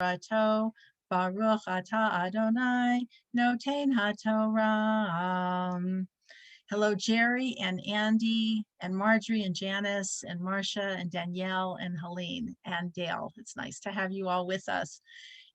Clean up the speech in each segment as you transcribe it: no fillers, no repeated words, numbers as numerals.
Rato, Baruch Atah Adonai, Noten HaTorah. Hello, Jerry and Andy and Marjorie and Janice and Marcia and Danielle and Helene and Dale. It's nice to have you all with us.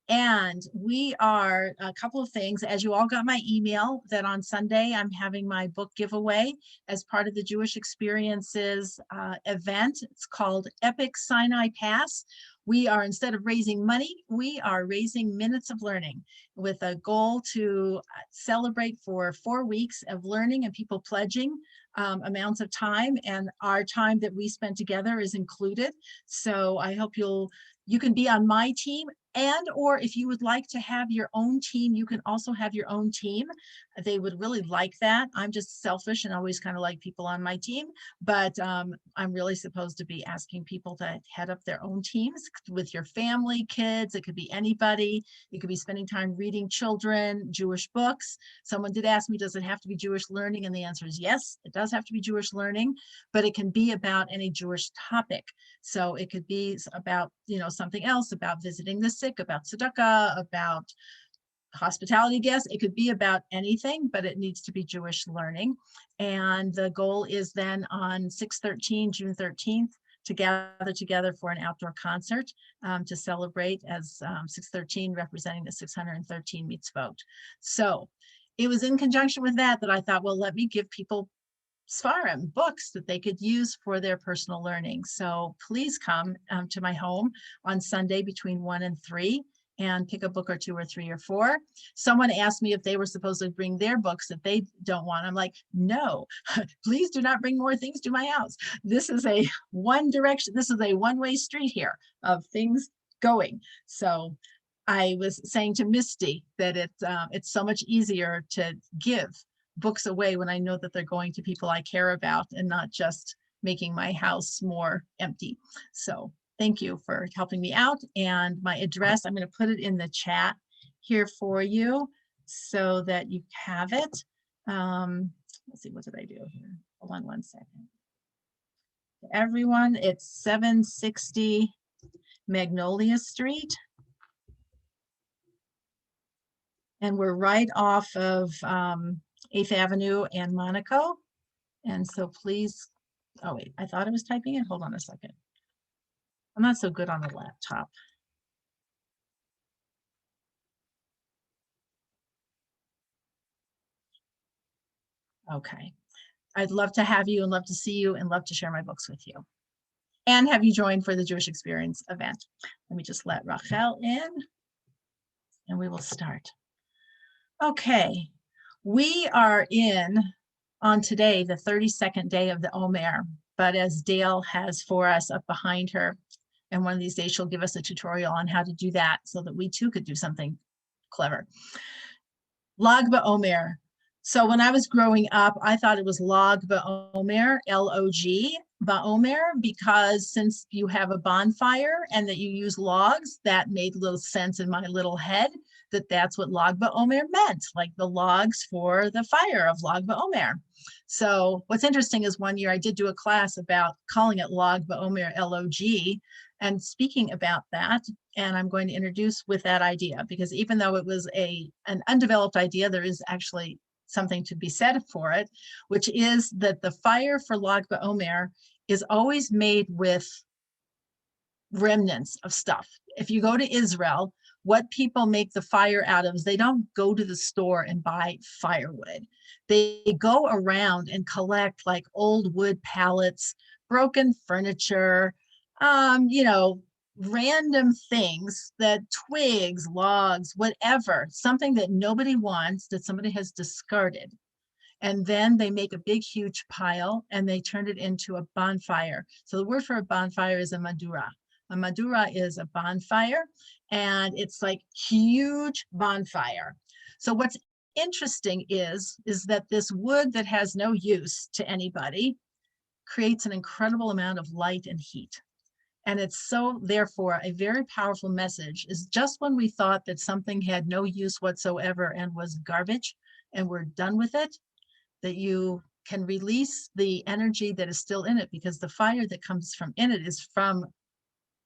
And we are a couple of things. As you all got my email that on Sunday, I'm having my book giveaway as part of the Jewish Experiences event. It's called Epic Sinai Pass. We are, instead of raising money, we are raising minutes of learning with a goal to celebrate for 4 weeks of learning and people pledging amounts of time, and our time that we spend together is included. So I hope you can be on my team, and or if you would like to have your own team, you can also have your own team. They would really like that. I'm just selfish and always kind of like people on my team, but I'm really supposed to be asking people to head up their own teams with your family, kids. It could be anybody. You could be spending time reading children, Jewish books. Someone did ask me, does it have to be Jewish learning? And the answer is yes, it does have to be Jewish learning, but it can be about any Jewish topic. So it could be about, something else, about visiting the sick, about tzedakah, about hospitality guests. It could be about anything, but it needs to be Jewish learning. And the goal is then on June 13th, to gather together for an outdoor concert to celebrate as 613 representing the 613 mitzvot. So it was in conjunction with that I thought, well, let me give people Svarim, books that they could use for their personal learning. So please come to my home on Sunday between 1 and 3 and pick a book or 2 or 3 or 4. Someone asked me if they were supposed to bring their books that they don't want. I'm like, no, please do not bring more things to my house. This is a one-way street here of things going. So I was saying to Misty that it's so much easier to give books away when I know that they're going to people I care about and not just making my house more empty. So thank you for helping me out. And my address, I'm going to put it in the chat here for you so that you have it. Let's see, what did I do here? Hold on one second. Everyone, it's 760 Magnolia Street. And we're right off of 8th Avenue and Monaco. And so please, oh wait, I thought I was typing it. Hold on a second. I'm not so good on the laptop. Okay. I'd love to have you and love to see you and love to share my books with you and have you join for the Jewish Experience event. Let me just let Rachel in and we will start. Okay. We are on today, the 32nd day of the Omer, but as Dale has for us up behind her, and one of these days she'll give us a tutorial on how to do that so that we too could do something clever. Lag BaOmer. So when I was growing up, I thought it was Lag BaOmer, L-O-G, BaOmer, because since you have a bonfire and that you use logs, that made little sense in my little head that that's what Lag BaOmer meant, like the logs for the fire of Lag BaOmer. So what's interesting is one year I did do a class about calling it Lag BaOmer, L-O-G, and speaking about that, and I'm going to introduce with that idea, because even though it was an undeveloped idea, there is actually something to be said for it, which is that the fire for Lag BaOmer is always made with remnants of stuff. If you go to Israel, what people make the fire out of is they don't go to the store and buy firewood. They go around and collect like old wood pallets, broken furniture, random things, that twigs, logs, whatever, something that nobody wants, that somebody has discarded. And then they make a big, huge pile and they turn it into a bonfire. So the word for a bonfire is a madura. A madura is a bonfire, and it's like huge bonfire. So what's interesting is that this wood that has no use to anybody creates an incredible amount of light and heat. And it's so, therefore, a very powerful message is just when we thought that something had no use whatsoever and was garbage and we're done with it, that you can release the energy that is still in it, because the fire that comes from in it is from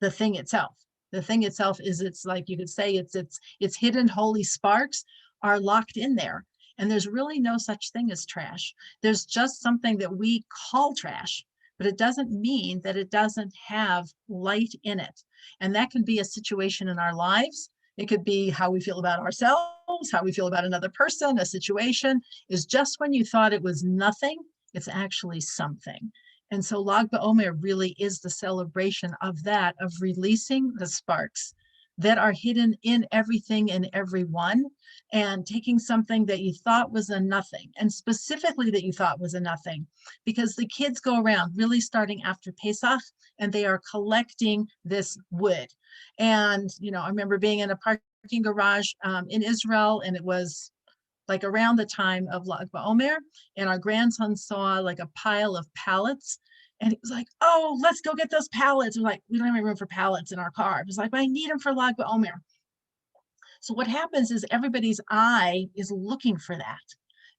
the thing itself. The thing itself is, it's like you could say it's hidden holy sparks are locked in there. And there's really no such thing as trash. There's just something that we call trash, but it doesn't mean that it doesn't have light in it. And that can be a situation in our lives. It could be how we feel about ourselves, how we feel about another person, a situation. Is just when you thought it was nothing, it's actually something. And so Lag BaOmer really is the celebration of that, of releasing the sparks that are hidden in everything and everyone, and taking something that you thought was a nothing, and specifically that you thought was a nothing, because the kids go around really starting after Pesach, and they are collecting this wood. And, I remember being in a parking garage in Israel, and it was like around the time of Lag BaOmer, and our grandson saw like a pile of pallets, and he was like, "Oh, let's go get those pallets." We're like, "We don't have any room for pallets in our car." It was like, "I need them for Lag BaOmer." So what happens is everybody's eye is looking for that.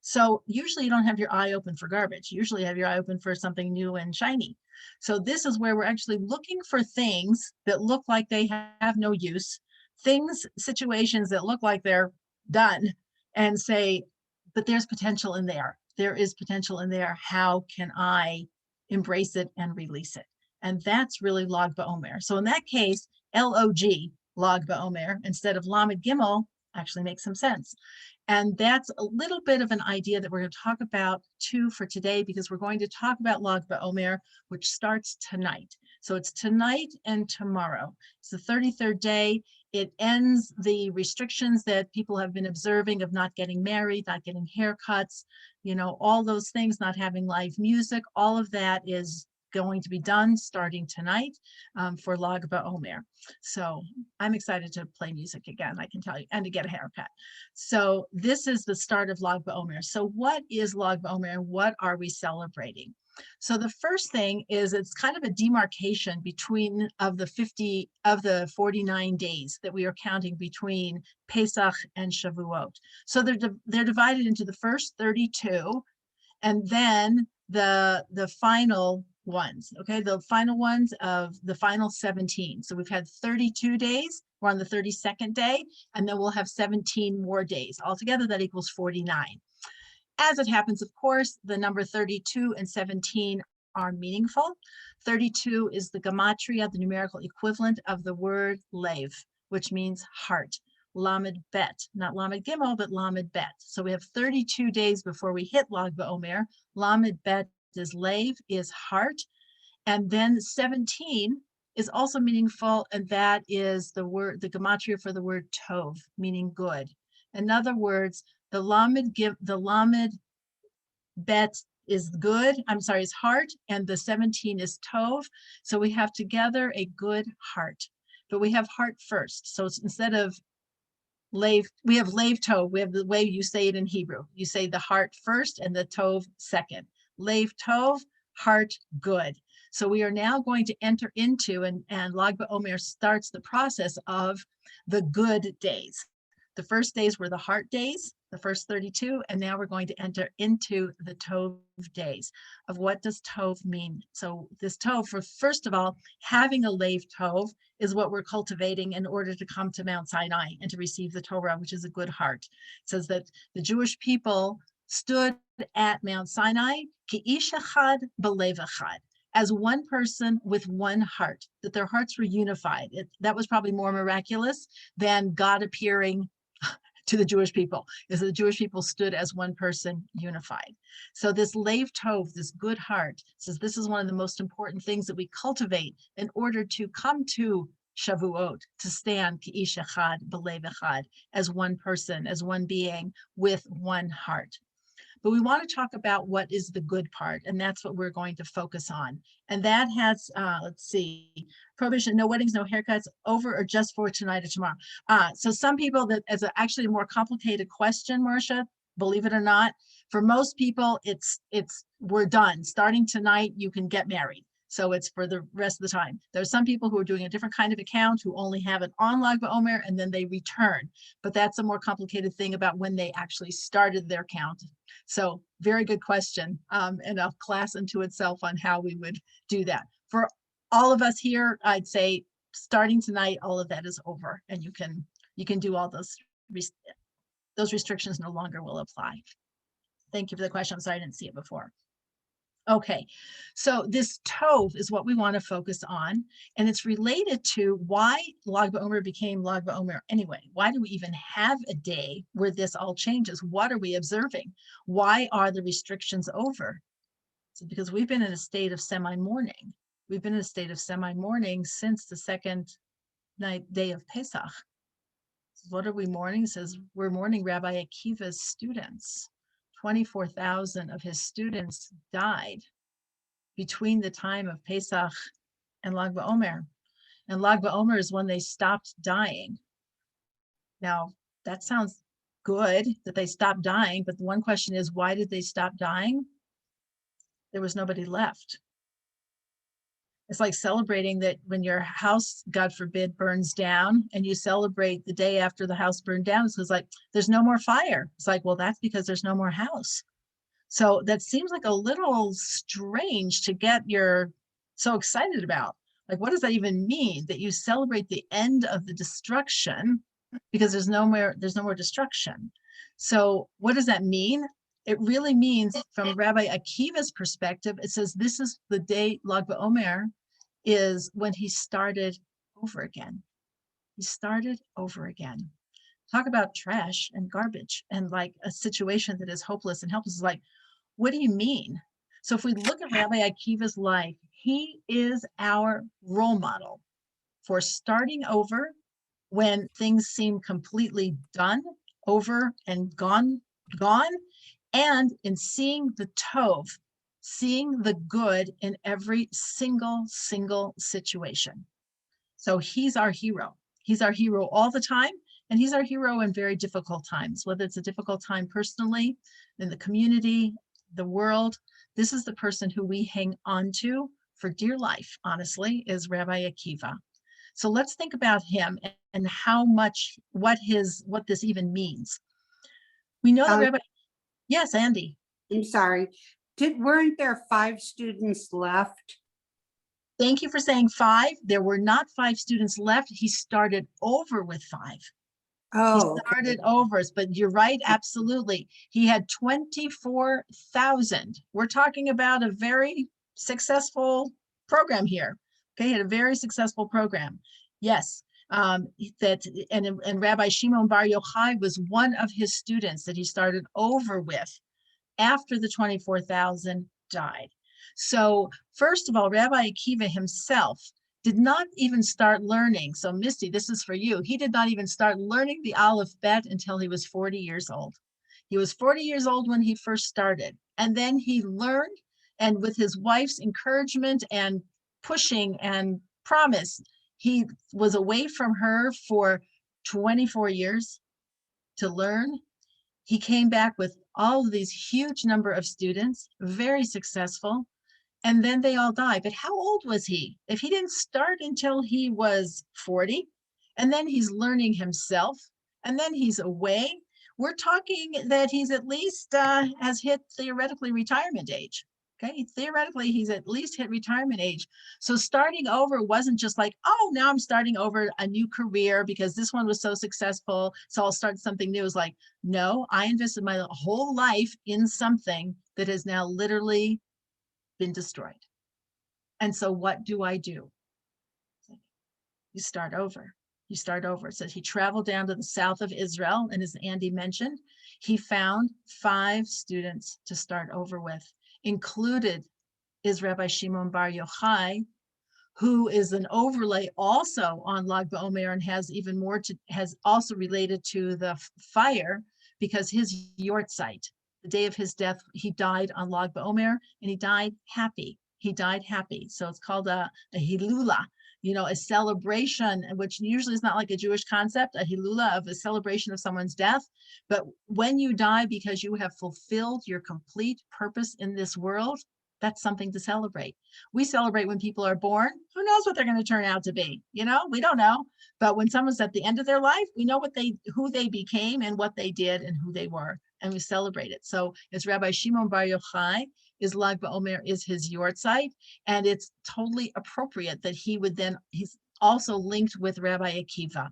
So usually you don't have your eye open for garbage. Usually you have your eye open for something new and shiny. So this is where we're actually looking for things that look like they have no use, things, situations that look like they're done, and say, but there's potential in there. There is potential in there. How can I embrace it and release it? And that's really Lag BaOmer. So in that case, LOG, Lag BaOmer, instead of Lamed Gimel, actually makes some sense. And that's a little bit of an idea that we're going to talk about too for today, because we're going to talk about Lag BaOmer, which starts tonight. So it's tonight and tomorrow. It's the 33rd day. It ends the restrictions that people have been observing of not getting married, not getting haircuts, all those things, not having live music. All of that is going to be done starting tonight for Lag BaOmer. So I'm excited to play music again, I can tell you, and to get a haircut. So this is the start of Lag BaOmer. So what is Lag BaOmer, and what are we celebrating? So the first thing is, it's kind of a demarcation between of the 49 days that we are counting between Pesach and Shavuot. So they're divided into the first 32, and then the final ones, okay, the final ones of the final 17. So we've had 32 days, we're on the 32nd day, and then we'll have 17 more days. Altogether, that equals 49. As it happens, of course, the number 32 and 17 are meaningful. 32 is the gematria, the numerical equivalent of the word lev, which means heart. Lamed Bet, not Lamed Gimel, but Lamed Bet. So we have 32 days before we hit Lag BaOmer. Lamed Bet is lev, is heart. And then 17 is also meaningful, and that is the gematria for the word tov, meaning good. In other words, the Lamed Bet is good, is heart, and the 17 is tov. So we have together a good heart, but we have heart first. So it's, instead of lev, we have lev tov. We have the way you say it in Hebrew. You say the heart first and the tov second. Lev tov, heart good. So we are now going to enter into, and Lag BaOmer starts the process of the good days. The first days were the heart days, the first 32, and now we're going to enter into the Tov days of what does Tov mean. So this Tov, first of all, having a Lev Tov is what we're cultivating in order to come to Mount Sinai and to receive the Torah, which is a good heart. It says that the Jewish people stood at Mount Sinai, Ki'ish echad b'lev echad, as one person with one heart, that their hearts were unified. That was probably more miraculous than God appearing to the Jewish people, is that the Jewish people stood as one person unified. So this Lev Tov, this good heart, says this is one of the most important things that we cultivate in order to come to Shavuot, to stand Ki'ish echad b'lev echad, as one person, as one being with one heart. But we want to talk about what is the good part, and that's what we're going to focus on. And that has, let's see, prohibition, no weddings, no haircuts, over or just for tonight or tomorrow. So some people, that as actually a more complicated question, Marcia, believe it or not, for most people, it's we're done. Starting tonight, you can get married. So it's for the rest of the time. There's some people who are doing a different kind of account who only have it on Lag BaOmer and then they return. But that's a more complicated thing about when they actually started their count. So very good question, and a class unto itself on how we would do that. For all of us here, I'd say starting tonight, all of that is over, and you can do all those restrictions no longer will apply. Thank you for the question. I'm sorry I didn't see it before. Okay, so this tov is what we want to focus on, and it's related to why Lag BaOmer became Lag BaOmer anyway. Why do we even have a day where this all changes? What are we observing? Why are the restrictions over? So because we've been in a state of semi-mourning. We've been in a state of semi-mourning since the second day of Pesach. So what are we mourning? It says we're mourning Rabbi Akiva's students. 24,000 of his students died between the time of Pesach and Lag BaOmer. And Lag BaOmer is when they stopped dying. Now, that sounds good that they stopped dying, but the one question is, why did they stop dying? There was nobody left. It's like celebrating that when your house, God forbid, burns down, and you celebrate the day after the house burned down. It's like, there's no more fire. It's like, well, that's because there's no more house. So that seems like a little strange to get so excited about. Like, what does that even mean? That you celebrate the end of the destruction because there's no more destruction. So what does that mean? It really means, from Rabbi Akiva's perspective, it says this is the day Lag BaOmer is when he started over again. He started over again. Talk about trash and garbage and like a situation that is hopeless and helpless. Is like, what do you mean? So if we look at Rabbi Akiva's life, he is our role model for starting over when things seem completely done, over and gone, and in seeing the tov, seeing the good in every single situation. So he's our hero. He's our hero all the time, and he's our hero in very difficult times, whether it's a difficult time personally, in the community, the world. This is the person who we hang on to for dear life, honestly, is Rabbi Akiva. So let's think about him and how much, what this even means. We know that Rabbi, yes, Andy. I'm sorry. Weren't there 5 students left? Thank you for saying 5. There were not 5 students left. He started over with 5. Oh, he started over, but you're right, absolutely. He had 24,000. We're talking about a very successful program here. Okay, he had a very successful program. Yes, and Rabbi Shimon Bar Yochai was one of his students that he started over with after the 24,000 died. So first of all, Rabbi Akiva himself did not even start learning. So Misty, this is for you. He did not even start learning the Aleph Bet until he was 40 years old. He was 40 years old when he first started. And then he learned, and with his wife's encouragement and pushing and promise, he was away from her for 24 years to learn. He came back with all of these huge number of students, very successful, and then they all died. But how old was he? If he didn't start until he was 40, and then he's learning himself, and then he's away, we're talking that he's at least has hit theoretically retirement age. Okay, theoretically, he's at least hit retirement age. So starting over wasn't just like, oh, now I'm starting over a new career because this one was so successful, so I'll start something new. It's like, no, I invested my whole life in something that has now literally been destroyed. And so what do? You start over. You start over. It says he traveled down to the south of Israel, and as Andy mentioned, he found 5 students to start over with. Included is Rabbi Shimon Bar Yochai, who is an overlay also on Lag BaOmer and has even more has also related to the fire, because his yortzeit, the day of his death, he died on Lag BaOmer, and he died happy. He died happy. So it's called a hilula, a celebration, which usually is not like a Jewish concept, a hilula of a celebration of someone's death. But when you die because you have fulfilled your complete purpose in this world, that's something to celebrate. We celebrate when people are born. Who knows what they're going to turn out to be? We don't know. But when someone's at the end of their life, we know who they became and what they did and who they were, and we celebrate it. So it's Rabbi Shimon Bar Yochai, is Lag BaOmer, is his yortzeit, and it's totally appropriate that he would then, he's also linked with Rabbi Akiva.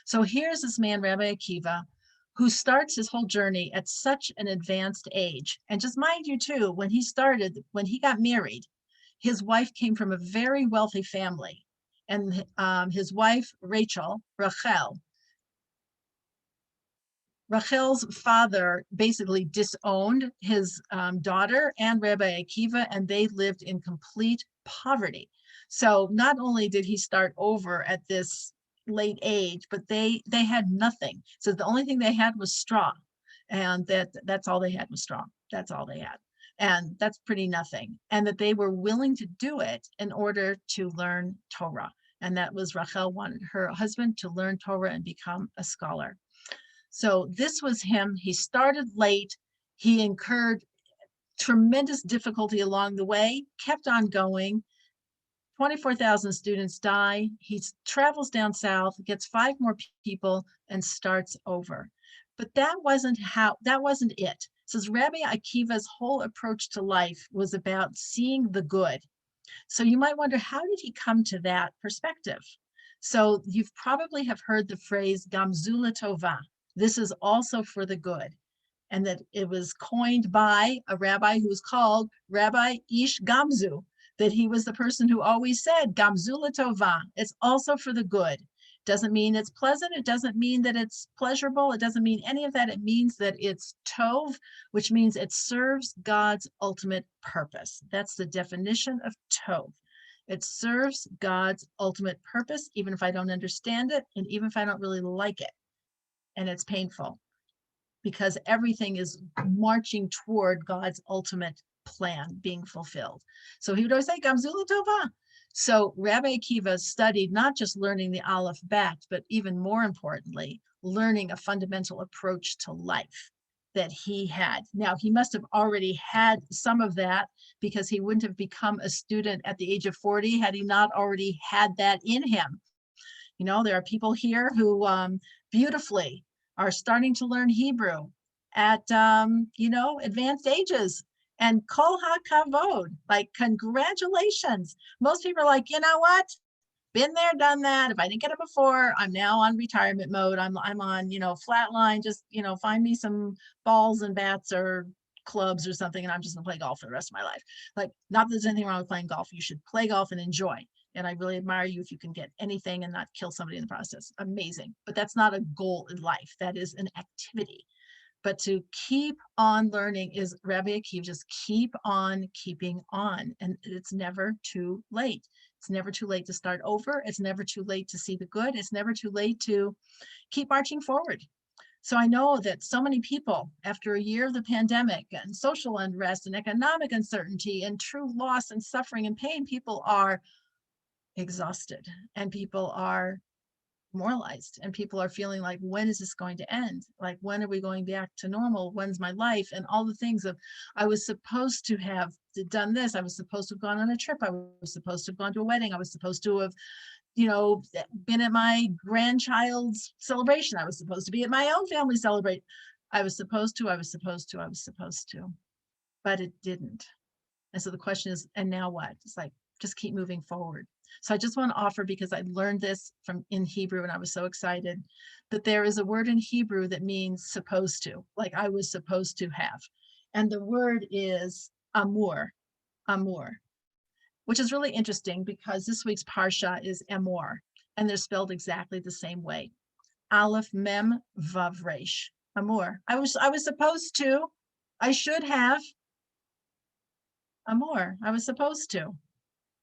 So here's this man, Rabbi Akiva, who starts his whole journey at such an advanced age. And just mind you, too, when he got married, his wife came from a very wealthy family. And his wife, Rachel's father basically disowned his daughter and Rabbi Akiva, and they lived in complete poverty. So not only did he start over at this late age, but they had nothing. So the only thing they had was straw, and that's all they had was straw. That's all they had, and that's pretty nothing. And that they were willing to do it in order to learn Torah, and that was Rachel wanted her husband to learn Torah and become a scholar. So this was him. He started late. He incurred tremendous difficulty along the way, kept on going. 24,000 students die. He travels down south, gets 5 more people, and starts over. But that wasn't it. It says Rabbi Akiva's whole approach to life was about seeing the good. So you might wonder, how did he come to that perspective? So you've probably have heard the phrase Gamzu Tova. This is also for the good. And that it was coined by a rabbi who was called Rabbi Ish Gamzu, that he was the person who always said, Gamzu Tova, it's also for the good. Doesn't mean it's pleasant. It doesn't mean that it's pleasurable. It doesn't mean any of that. It means that it's tov, which means it serves God's ultimate purpose. That's the definition of tov. It serves God's ultimate purpose, even if I don't understand it, and even if I don't really like it. And it's painful because everything is marching toward God's ultimate plan being fulfilled. So he would always say, Gamzula Tova. So Rabbi Akiva studied not just learning the Aleph Bet, but even more importantly, learning a fundamental approach to life that he had. Now, he must have already had some of that because he wouldn't have become a student at the age of 40 had he not already had that in him. You know, there are people here who beautifully are starting to learn Hebrew at, advanced ages. And kol hakavod, like congratulations. Most people are like, you know what? Been there, done that. If I didn't get it before, I'm now on retirement mode. I'm on, flatline. Just, find me some balls and bats or clubs or something, and I'm just gonna play golf for the rest of my life. Like, not that there's anything wrong with playing golf. You should play golf and enjoy. And I really admire you if you can get anything and not kill somebody in the process. Amazing. But that's not a goal in life. That is an activity. But to keep on learning is Rabbi Akiva, just keep on keeping on. And it's never too late. It's never too late to start over. It's never too late to see the good. It's never too late to keep marching forward. So I know that so many people, after a year of the pandemic and social unrest and economic uncertainty and true loss and suffering and pain, people are exhausted and people are demoralized and people are feeling like, when is this going to end? Like, when are we going back to normal? When's my life? And all the things of, I was supposed to have done this. I was supposed to have gone on a trip. I was supposed to have gone to a wedding. I was supposed to have, been at my grandchild's celebration. I was supposed to be at my own family celebration. I was supposed to, but it didn't. And so the question is, and now what? It's like, just keep moving forward. So I just want to offer, because I learned this in Hebrew and I was so excited, that there is a word in Hebrew that means supposed to, like I was supposed to have. And the word is amur, which is really interesting because this week's Parsha is Emor, and they're spelled exactly the same way. Aleph Mem Vav Resh, Amor. I was supposed to, I should have, Amor. I was supposed to,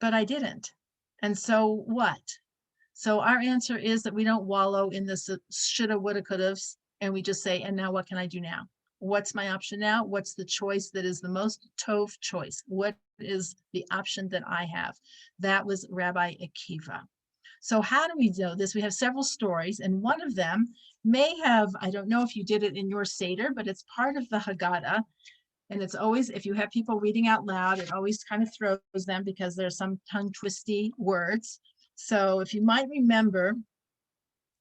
but I didn't. And so what? So our answer is that we don't wallow in this shoulda, woulda, coulda's, and we just say, and now what can I do now? What's my option now? What's the choice that is the most tov choice? What is the option that I have? That was Rabbi Akiva. So how do we know this? We have several stories, and one of them may have, I don't know if you did it in your Seder, but it's part of the Haggadah. And it's always, if you have people reading out loud, it always kind of throws them because there's some tongue twisty words. So if you might remember,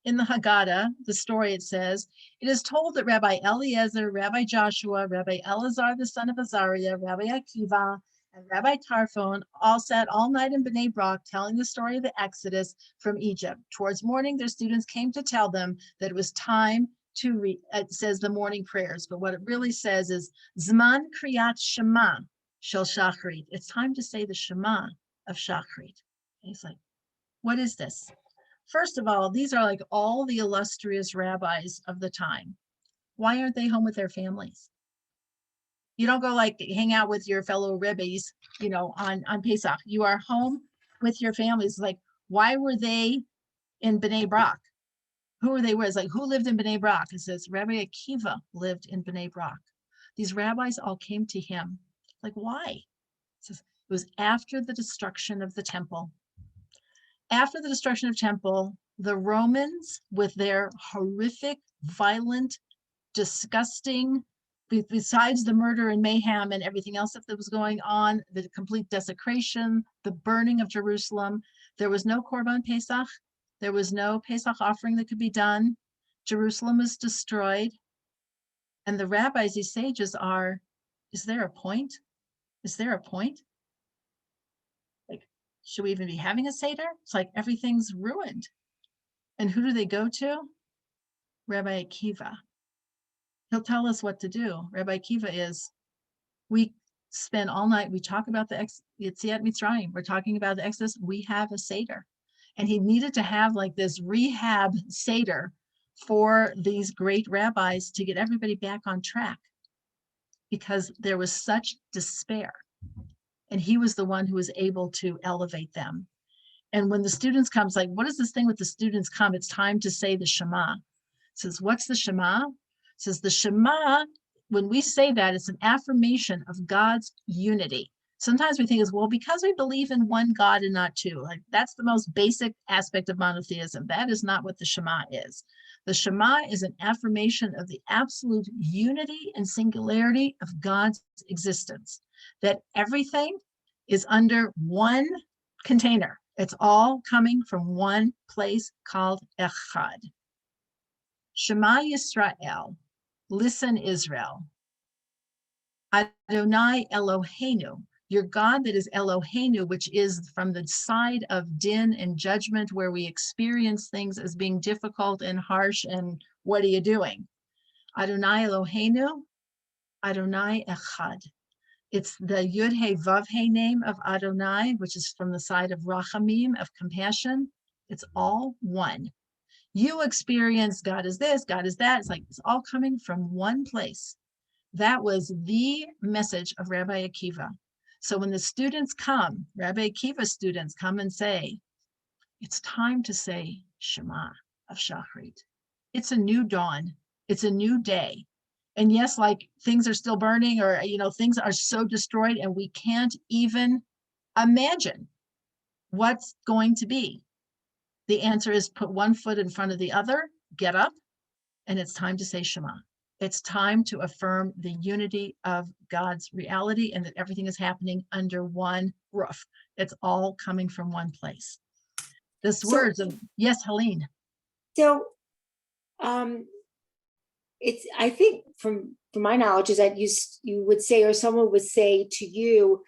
in the Haggadah, the story, it says, it is told that Rabbi Eliezer, Rabbi Joshua, Rabbi Elazar, the son of Azariah, Rabbi Akiva, And Rabbi Tarfon all sat all night in Bnei Brak telling the story of the Exodus from Egypt. Towards morning, their students came to tell them that it was time to read, it says the morning prayers, but what it really says is Zman Kriyat Shema Shel Shachrit. It's time to say the Shema of Shachrit. He's like, what is this? First of all, these are like all the illustrious rabbis of the time. Why aren't they home with their families? You don't go like hang out with your fellow Rebbe's, on Pesach. You are home with your families. Like, why were they in Bnei Brak? Who were they with? It's like, who lived in Bnei Brak? It says Rabbi Akiva lived in Bnei Brak. These rabbis all came to him. Like, why? It says it was after the destruction of the temple. After the destruction of temple, the Romans, with their horrific, violent, disgusting, besides the murder and mayhem and everything else that was going on, the complete desecration, the burning of Jerusalem, there was no Korban Pesach. There was no Pesach offering that could be done. Jerusalem was destroyed. And the rabbis, these sages are, is there a point? Is there a point? Like, should we even be having a Seder? It's like everything's ruined. And who do they go to? Rabbi Akiva. He'll tell us what to do. Rabbi Akiva is, we spend all night, we talk about the Yetziat Mitzrayim, we're talking about the Exodus, we have a Seder. And he needed to have like this rehab Seder for these great rabbis to get everybody back on track because there was such despair. And he was the one who was able to elevate them. And when the students come, it's like, what is this thing with the students come? It's time to say the Shema. It says, what's the Shema? It says the Shema, when we say that, it's an affirmation of God's unity. Sometimes we think is, well, because we believe in one God and not two, like that's the most basic aspect of monotheism. That is not what the Shema is. The Shema is an affirmation of the absolute unity and singularity of God's existence, that everything is under one container. It's all coming from one place called Echad. Shema Yisrael, listen Israel. Adonai Eloheinu, your God that is Eloheinu, which is from the side of din and judgment, where we experience things as being difficult and harsh, and what are you doing? Adonai Eloheinu, Adonai Echad. It's the Yud He Vav He name of Adonai, which is from the side of Rachamim, of compassion. It's all one. You experience God is this, God is that. It's like it's all coming from one place. That was the message of Rabbi Akiva. So when the students come, Rabbi Akiva's students come and say, it's time to say Shema of Shachrit. It's a new dawn. It's a new day. And yes, like things are still burning, or, things are so destroyed and we can't even imagine what's going to be. The answer is put one foot in front of the other, get up, and it's time to say Shema. It's time to affirm the unity of God's reality and that everything is happening under one roof. It's all coming from one place. This words of, yes, Helene. So it's, I think from my knowledge is that you would say, or someone would say to you,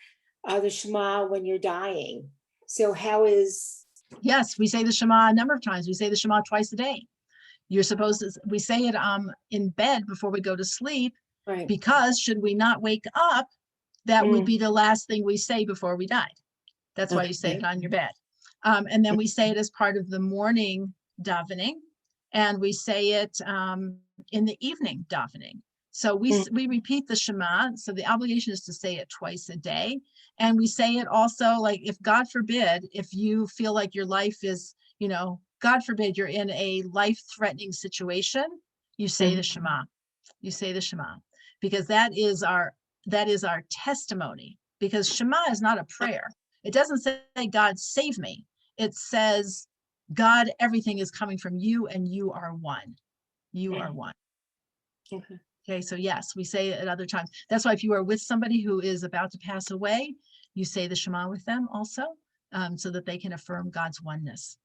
the Shema when you're dying. So how is? Yes, we say the Shema a number of times. We say the Shema twice a day. You're supposed to, we say it in bed before we go to sleep, Right. Because should we not wake up, that would be the last thing we say before we died. That's why you say it on your bed. And then we say it as part of the morning davening, and we say it in the evening davening. So we repeat the Shema. So the obligation is to say it twice a day. And we say it also, like, if God forbid, if you feel like your life is, God forbid you're in a life-threatening situation, you say the Shema. You say the Shema, because that is our testimony. Because Shema is not a prayer. It doesn't say, God save me. It says, God, everything is coming from you and you are one. You are one. Okay, so yes, we say it at other times. That's why if you are with somebody who is about to pass away, you say the Shema with them also, so that they can affirm God's oneness.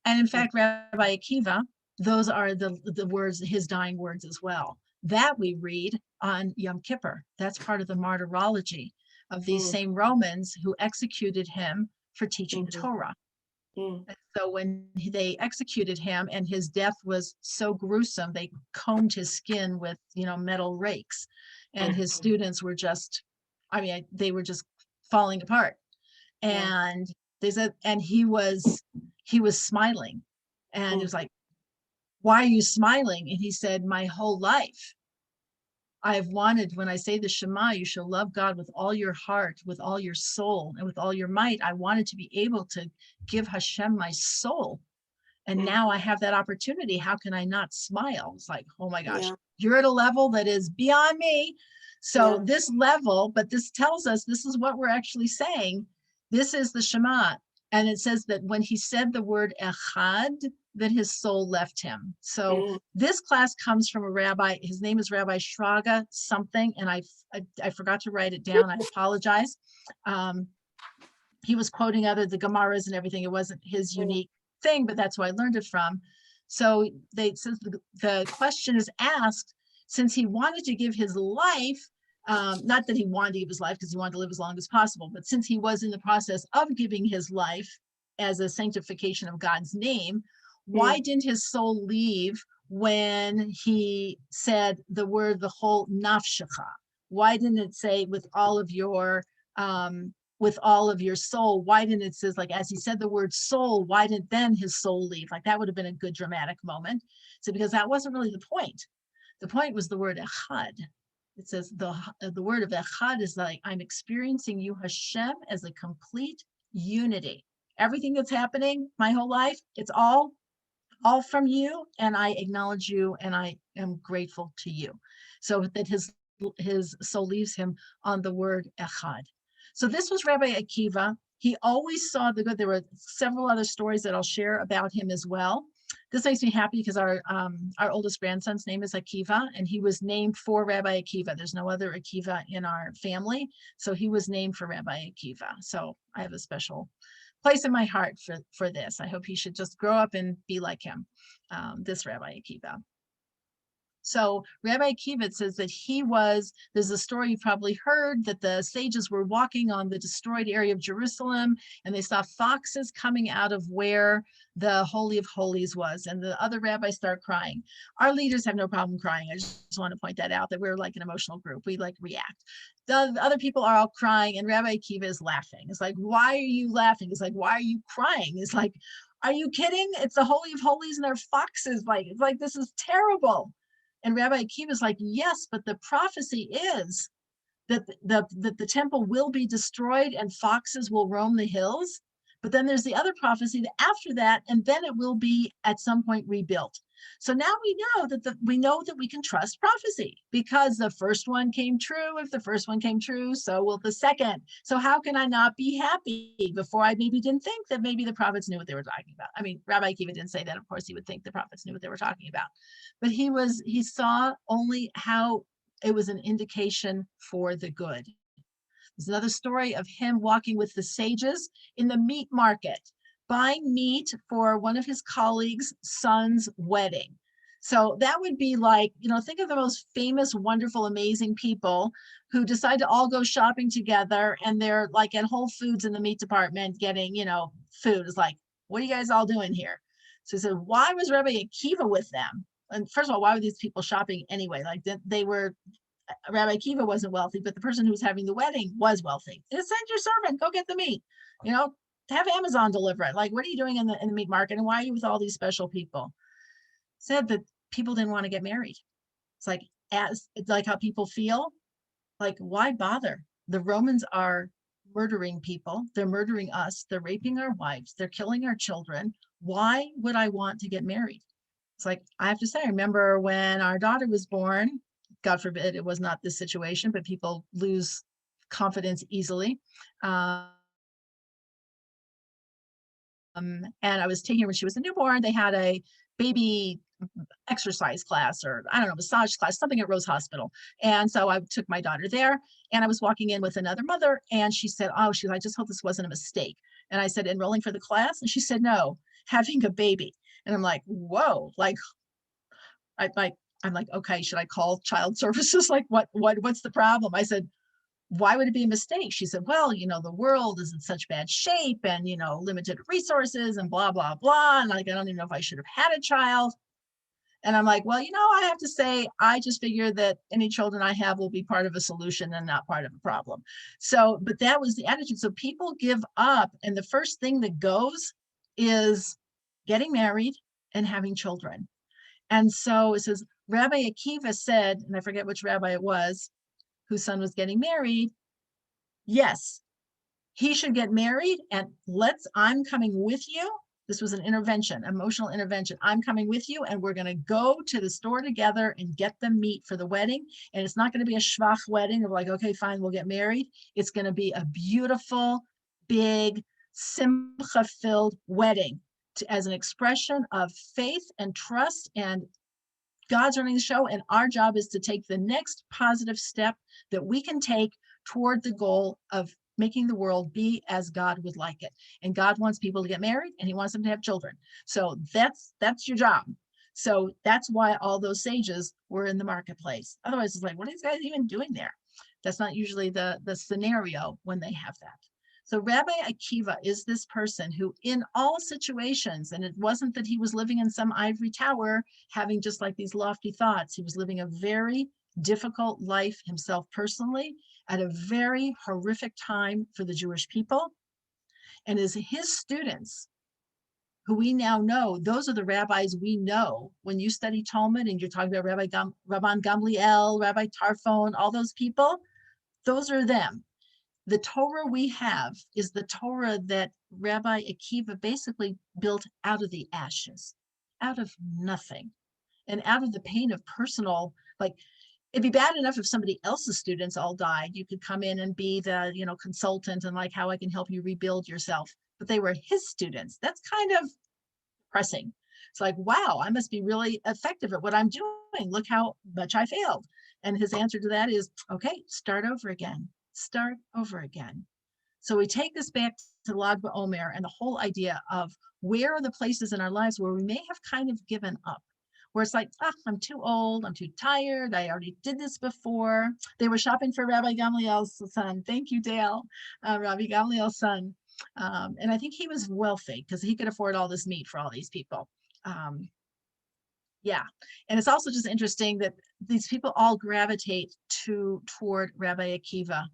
And in fact, Rabbi Akiva, those are the words, his dying words as well. That we read on Yom Kippur. That's part of the martyrology. of these Mm. same Romans who executed him for teaching Mhm. Torah. Mm. And so when they executed him and his death was so gruesome, they combed his skin with, metal rakes, and his Mhm. students were just, they were just falling apart. Yeah. And they said, and he was smiling, and it Mm. was like, why are you smiling? And he said, my whole life I have wanted, when I say the Shema, you shall love God with all your heart, with all your soul, and with all your might. I wanted to be able to give Hashem my soul. And Mm. now I have that opportunity. How can I not smile? It's like, oh my gosh, Yeah. you're at a level that is beyond me. So Yeah. this level, but this tells us this is what we're actually saying. This is the Shema. And it says that when he said the word echad, that his soul left him. So Mm. this class comes from a rabbi. His name is Rabbi Shraga something, and I forgot to write it down. I apologize. Um, he was quoting the Gemaras and everything. It wasn't his Mm. unique thing, but that's who I learned it from. So since the question is asked, since he wanted to give his life, not that he wanted to give his life because he wanted to live as long as possible, but since he was in the process of giving his life as a sanctification of God's name, why Mm. didn't his soul leave when he said the whole nafshecha? Why didn't it say with all of your soul? Why didn't it says, like, as he said the word soul, why didn't then his soul leave? Like, that would have been a good dramatic moment. So because that wasn't really the point. The point was the word echad. It says the word of echad is like, I'm experiencing you, Hashem, as a complete unity. Everything that's happening my whole life, it's all from you, and I acknowledge you, and I am grateful to you. So that his soul leaves him on the word echad. So this was Rabbi Akiva. He always saw the good. There were several other stories that I'll share about him as well. This makes me happy because our oldest grandson's name is Akiva, and he was named for Rabbi Akiva. There's no other Akiva in our family, so he was named for Rabbi Akiva. So I have a special place in my heart for this. I hope he should just grow up and be like him, this Rabbi Akiva. So Rabbi Akiva says that there's a story you've probably heard, that the sages were walking on the destroyed area of Jerusalem, and they saw foxes coming out of where the Holy of Holies was, and the other rabbis start crying. Our leaders have no problem crying. I just want to point that out, that we're like an emotional group. We like react. The other people are all crying, and Rabbi Akiva is laughing. It's like, why are you laughing? It's like, why are you crying? It's like, are you kidding? It's the Holy of Holies and there are foxes. It's like, this is terrible. And Rabbi Akiva is like, yes, but the prophecy is that the temple will be destroyed and foxes will roam the hills. But then there's the other prophecy that after that, and then it will be at some point rebuilt. So now we know that we can trust prophecy because the first one came true. If the first one came true, so will the second. So how can I not be happy? Before, I maybe didn't think that maybe the prophets knew what they were talking about. I mean, Rabbi Akiva didn't say that. Of course, he would think the prophets knew what they were talking about. But he saw only how it was an indication for the good. There's another story of him walking with the sages in the meat market, buying meat for one of his colleagues' son's wedding. So that would be like, think of the most famous, wonderful, amazing people who decide to all go shopping together, and they're like at Whole Foods in the meat department getting, food. It's like, what are you guys all doing here? So he said, why was Rabbi Akiva with them? And first of all, why were these people shopping anyway? Like they were, Rabbi Akiva wasn't wealthy, but the person who was having the wedding was wealthy. Just send your servant, go get the meat. Have Amazon deliver it. Like, what are you doing in the meat market, and why are you with all these special people? Said that people didn't want to get married. It's like how people feel. Like, why bother? The Romans are murdering people. They're murdering us. They're raping our wives. They're killing our children. Why would I want to get married? It's like, I have to say, I remember when our daughter was born, God forbid it was not this situation, but people lose confidence easily. And I was taking her when she was a newborn. They had a baby exercise class, or I don't know, massage class, something at Rose Hospital. And so I took my daughter there, and I was walking in with another mother, and she said, I just hope this wasn't a mistake. And I said, enrolling for the class? And she said, no, having a baby. And I'm like, whoa, like, I'm like, okay, should I call child services? Like, what's the problem? I said, why would it be a mistake? She said, well, the world is in such bad shape and, limited resources and blah, blah, blah. And like, I don't even know if I should have had a child. And I'm like, well, I have to say, I just figure that any children I have will be part of a solution and not part of a problem. So, but that was the attitude. So people give up. And the first thing that goes is getting married and having children. And so it says, Rabbi Akiva said, and I forget which rabbi it was, whose son was getting married, yes, he should get married and I'm coming with you. This was an intervention, emotional intervention. I'm coming with you and we're going to go to the store together and get them meat for the wedding. And it's not going to be a schwach wedding of like, okay, fine, we'll get married. It's going to be a beautiful, big, simcha-filled wedding as an expression of faith and trust, and God's running the show. And our job is to take the next positive step that we can take toward the goal of making the world be as God would like it. And God wants people to get married and he wants them to have children. So that's your job. So that's why all those sages were in the marketplace. Otherwise, it's like, what are these guys even doing there? That's not usually the scenario when they have that. So Rabbi Akiva is this person who in all situations, and it wasn't that he was living in some ivory tower having just like these lofty thoughts. He was living a very difficult life himself personally at a very horrific time for the Jewish people. And as his students, who we now know, those are the rabbis we know. When you study Talmud and you're talking about Rabban Gamliel, Rabbi Tarfon, all those people, those are them. The Torah we have is the Torah that Rabbi Akiva basically built out of the ashes, out of nothing, and out of the pain of personal, like, it'd be bad enough if somebody else's students all died. You could come in and be the, consultant and like how I can help you rebuild yourself. But they were his students. That's kind of depressing. It's like, wow, I must be really effective at what I'm doing. Look how much I failed. And his answer to that is, okay, start over again. Start over again. So we take this back to Lag BaOmer and the whole idea of where are the places in our lives where we may have kind of given up, where it's like, I'm too old, I'm too tired, I already did this before. They were shopping for Rabbi Gamliel's son. Thank you, Dale. Rabbi Gamliel's son. And I think he was wealthy because he could afford all this meat for all these people. Yeah. And it's also just interesting that these people all gravitate toward Rabbi Akiva.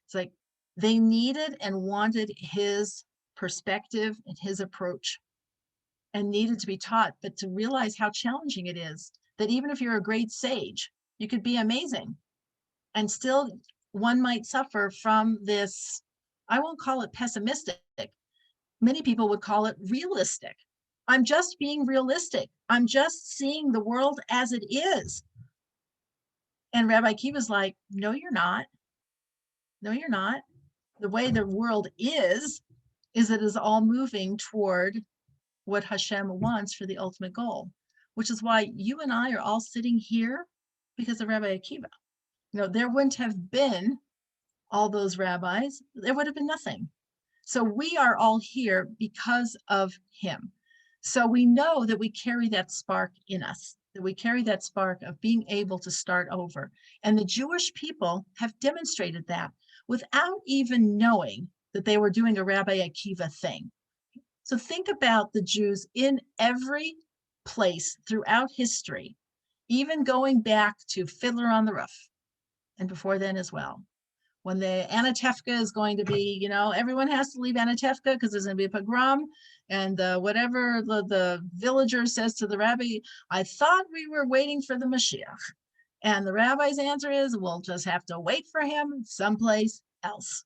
It's like they needed and wanted his perspective and his approach and needed to be taught, but to realize how challenging it is, that even if you're a great sage, you could be amazing. And still one might suffer from this, I won't call it pessimistic. Many people would call it realistic. I'm just being realistic. I'm just seeing the world as it is. And Rabbi Akiva's like, no, you're not. No, you're not. The way the world is it is all moving toward what Hashem wants for the ultimate goal, which is why you and I are all sitting here because of Rabbi Akiva. There wouldn't have been all those rabbis. There would have been nothing. So we are all here because of him. So we know that we carry that spark in us, that we carry that spark of being able to start over. And the Jewish people have demonstrated that without even knowing that they were doing a Rabbi Akiva thing. So think about the Jews in every place throughout history, even going back to Fiddler on the Roof and before then as well. When the Anatevka is going to be, everyone has to leave Anatevka because there's going to be a pogrom, and whatever the villager says to the rabbi, I thought we were waiting for the Mashiach. And the rabbi's answer is, we'll just have to wait for him someplace else.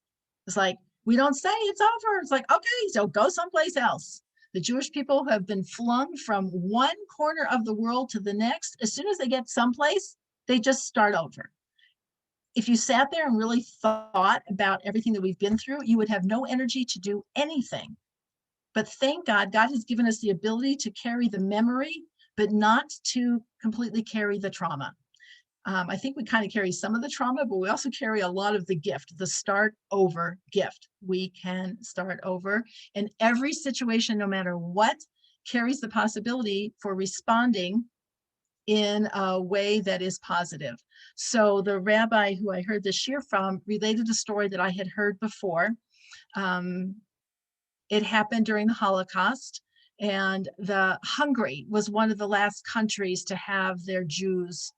It's like, we don't say it's over. It's like, okay, so go someplace else. The Jewish people have been flung from one corner of the world to the next. As soon as they get someplace, they just start over. If you sat there and really thought about everything that we've been through, you would have no energy to do anything. But thank God, God has given us the ability to carry the memory, but not to completely carry the trauma. I think we kind of carry some of the trauma, but we also carry a lot of the gift, the start over gift. We can start over. And every situation, no matter what, carries the possibility for responding in a way that is positive. So the rabbi who I heard this shir from related a story that I had heard before. It happened during the Holocaust, and Hungary was one of the last countries to have their Jews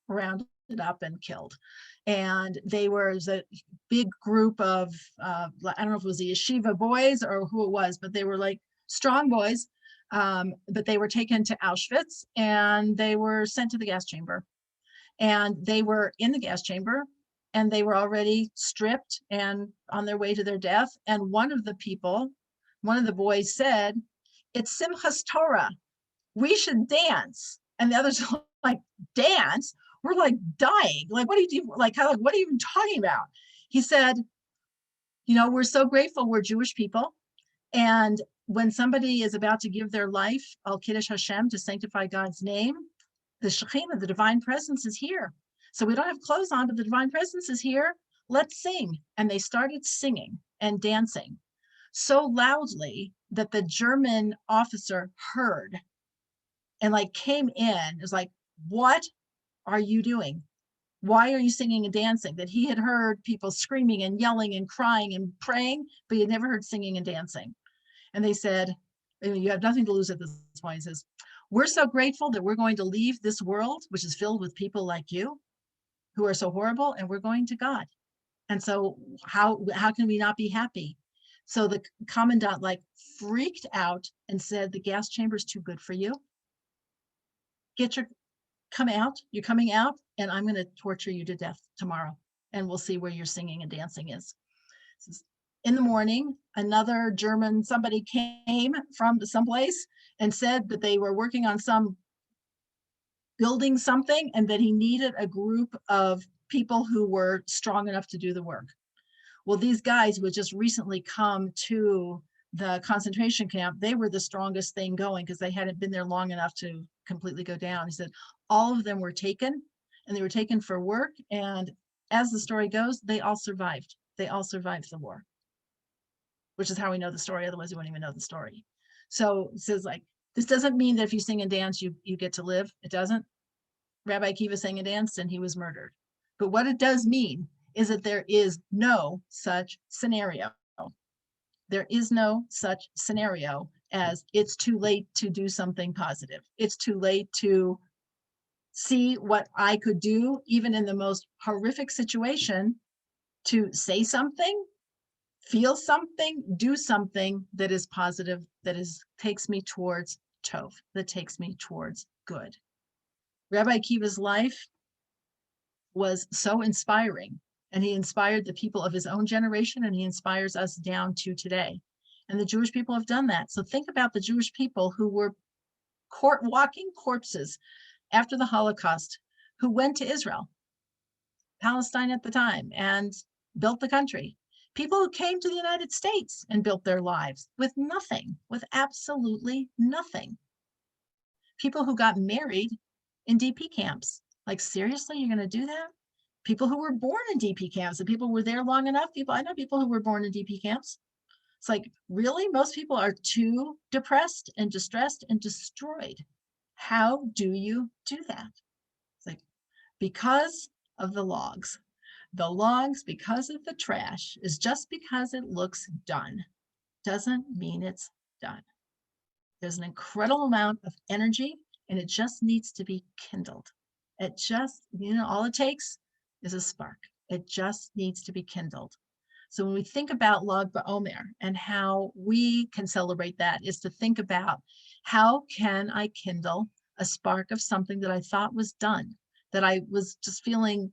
rounded up and killed. And they were a big group of, I don't know if it was the yeshiva boys or who it was, but they were like strong boys. But they were taken to Auschwitz and they were sent to the gas chamber. And they were in the gas chamber and they were already stripped and on their way to their death. And one of the boys said, "It's Simchas Torah. We should dance." And the others were like, "Dance? We're like dying. Like, what do you do? Like, what are you even talking about?" He said, "We're so grateful. We're Jewish people. And when somebody is about to give their life, al Kiddush Hashem, to sanctify God's name, the Shekhinah, the divine presence, is here. So we don't have clothes on, but the divine presence is here. Let's sing." And they started singing and dancing so loudly that the German officer heard and like came in. It was like, "What are you doing? Why are you singing and dancing?" That he had heard people screaming and yelling and crying and praying, but he had never heard singing and dancing. And they said, "You have nothing to lose at this point." He says, "We're so grateful that we're going to leave this world, which is filled with people like you who are so horrible, and we're going to God. And so how can we not be happy?" So the commandant like freaked out and said, "The gas chamber is too good for you. Come out. You're coming out, and I'm going to torture you to death tomorrow. And we'll see where your singing and dancing is." In the morning, another German, somebody came from someplace and said that they were working on building something and that he needed a group of people who were strong enough to do the work. Well, these guys who had just recently come to the concentration camp, they were the strongest thing going because they hadn't been there long enough to completely go down. He said all of them were taken, and they were taken for work. And as the story goes, they all survived. They all survived the war, which is how we know the story. Otherwise, we wouldn't even know the story. So it says like, this doesn't mean that if you sing and dance, you get to live. It doesn't. Rabbi Akiva sang and danced and he was murdered. But what it does mean is that there is no such scenario. There is no such scenario as it's too late to do something positive. It's too late to see what I could do, even in the most horrific situation, to say something, feel something, do something that is positive, that takes me towards Tov, that takes me towards good. Rabbi Akiva's life was so inspiring, and he inspired the people of his own generation, and he inspires us down to today. And the Jewish people have done that. So think about the Jewish people who were walking corpses after the Holocaust, who went to Israel, Palestine at the time, and built the country. People who came to the United States and built their lives with nothing, with absolutely nothing. People who got married in DP camps. Like, seriously, you're going to do that? People who were born in DP camps, and people were there long enough. I know people who were born in DP camps. It's like, really? Most people are too depressed and distressed and destroyed. How do you do that? It's like, because of the logs. The logs, because of the trash, is just because it looks done, doesn't mean it's done. There's an incredible amount of energy, and it just needs to be kindled. It just, all it takes is a spark. It just needs to be kindled. So when we think about Lag BaOmer and how we can celebrate that, is to think about, how can I kindle a spark of something that I thought was done, that I was just feeling,